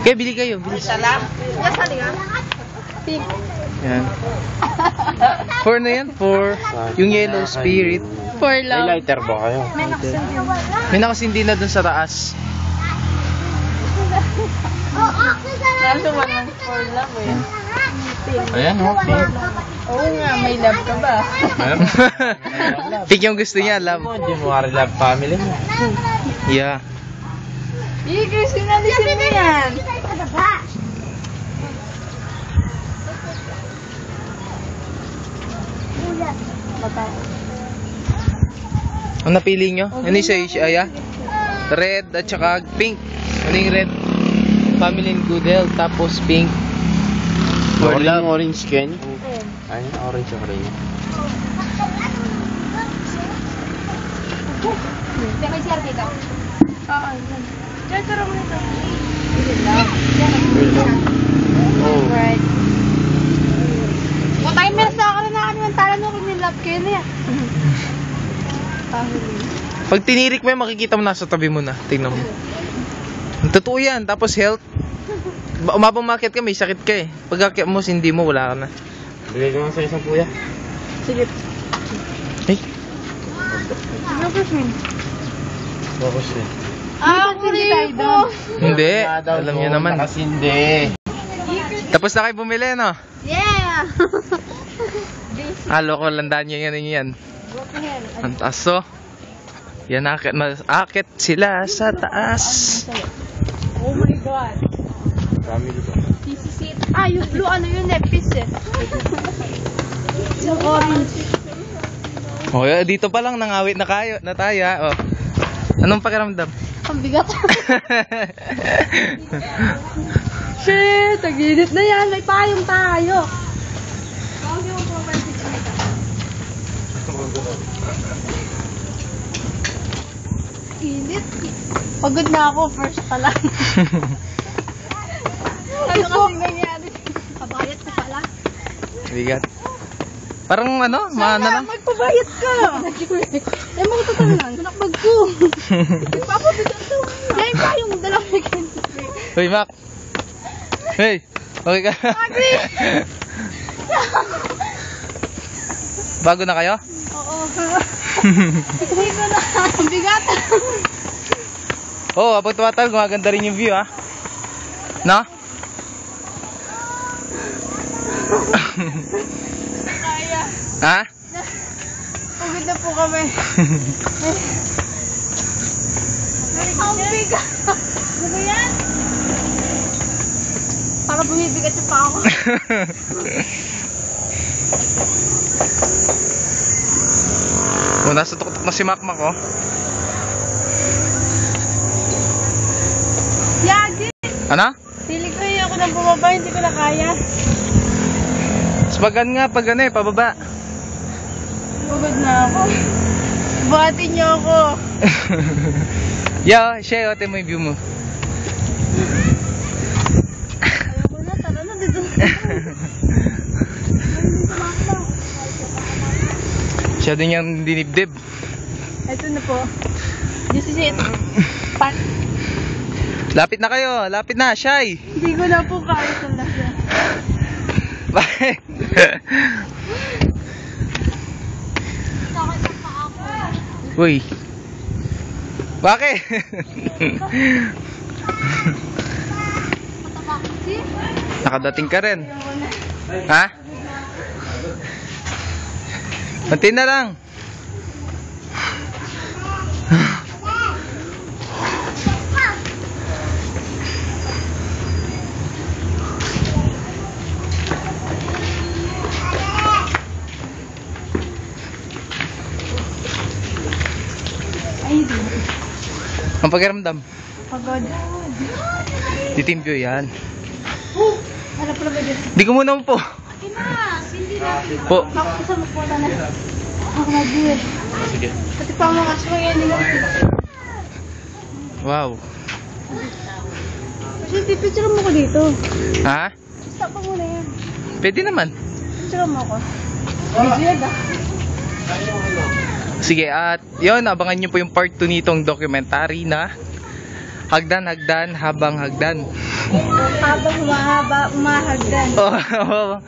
Okay, bili kayo. Bili. Pink. Yan. For na yan? For yung yellow spirit. For May love. lighter ba kayo? May nakasindi na dun sa taas. Kaso walang for love eh. Ayan, okay. Oo nga, may love ka ba? Pink yung gusto niya, love. Hindi mo love family mo. Yeah. Chris, sinalisin mo yan. Ano napili nyo? Ano yung sa'yo, Aya? Red at saka pink. Ano yung red? Family and good health. Tapos pink. For love. Orange can? Ayun, orange yung rin. May CR dito? Oo, yan. Diyan, tara mo nito. Oh. Right. Kung tayo meron sa akin na kami, tala nung kami love kayo na yan. Pag tinirik mo yan, makikita mo nasa tabi mo na. Tingnan mo. Totoo yan. Tapos health. Umabang market ka, may sakit ka eh. Pag akit mo, hindi mo, wala ka na. Bigay ko lang sa isang kuya. Sige. Hey. Ano ko siya? Bakos eh. Ako rin po. Hindi. Alam niyo naman. Nakasindi. Tapos na kayo bumili, no? Yeah! Halo ko, landaan niyo yan. Ang taas, oh. Yan, akit sila sa taas. Oh my God. Family ba? PCC. Ah, yung blue, ano yun eh, piece eh. Yung orange. Oh, dito pa lang nangawit na tayo, oh. Anong pakiramdam? Ang bigat. Shit, naginit na yan. May payong tayo. Init. Pagod na ako, first pa lang. Ano kasing nangyari? Kabayat ko pala. Bigat. Parang ano, maano lang. Magpabayat ka! Eh, magtatanan. Nakbag ko. Papabigat to. Yan pa yung dalawang Hoy, Mac. Hey, okay ka? Agri! Bago na kayo? Oo. Hindi ko na. Ang bigat. Oh, abot tumatal, gumaganda rin yung view, ha? No? Kaya. Ha? Pagod na po kami. Ang bigat. Ano ba yan? Para bumibigat yung pa ako. Oh, nasa tuktok na si Makmak, oh. Yagi! Ano? Pili ko yung ako nang bumaba, hindi ko na kaya. Sabagan nga pag ano eh, pababa. Pagod na ako. Bati niyo ako. Yo, Shay, ote mo yung view mo. Ayoko na, tara na dito. Siya din yung dinibdib. Ito na po. This is it. Pat. Lapit na kayo, lapit na, Shay. Hindi ko na po kaya talaga. Bakit? Uy. Bakit? Nakadating ka rin. Ha? Pati na lang. Ang pakiramdam? Pagod. Team view yan. Ano pala ba dito? Di ko muna po. Inas, hindi na. Po. Ako sa magpunta na. Ako nag-duet. Sige. Pati pa mga aswang yan nila. Wow. Kasi picture mo ko dito. Ha? Stop mo muna yan. Pwede naman. Picture mo ako. Video ah. Sige, at yun, abangan nyo po yung part 2 nitong documentary na Hagdan, hagdan, habang hagdan. Habang humahaba, umahagdan. Oh,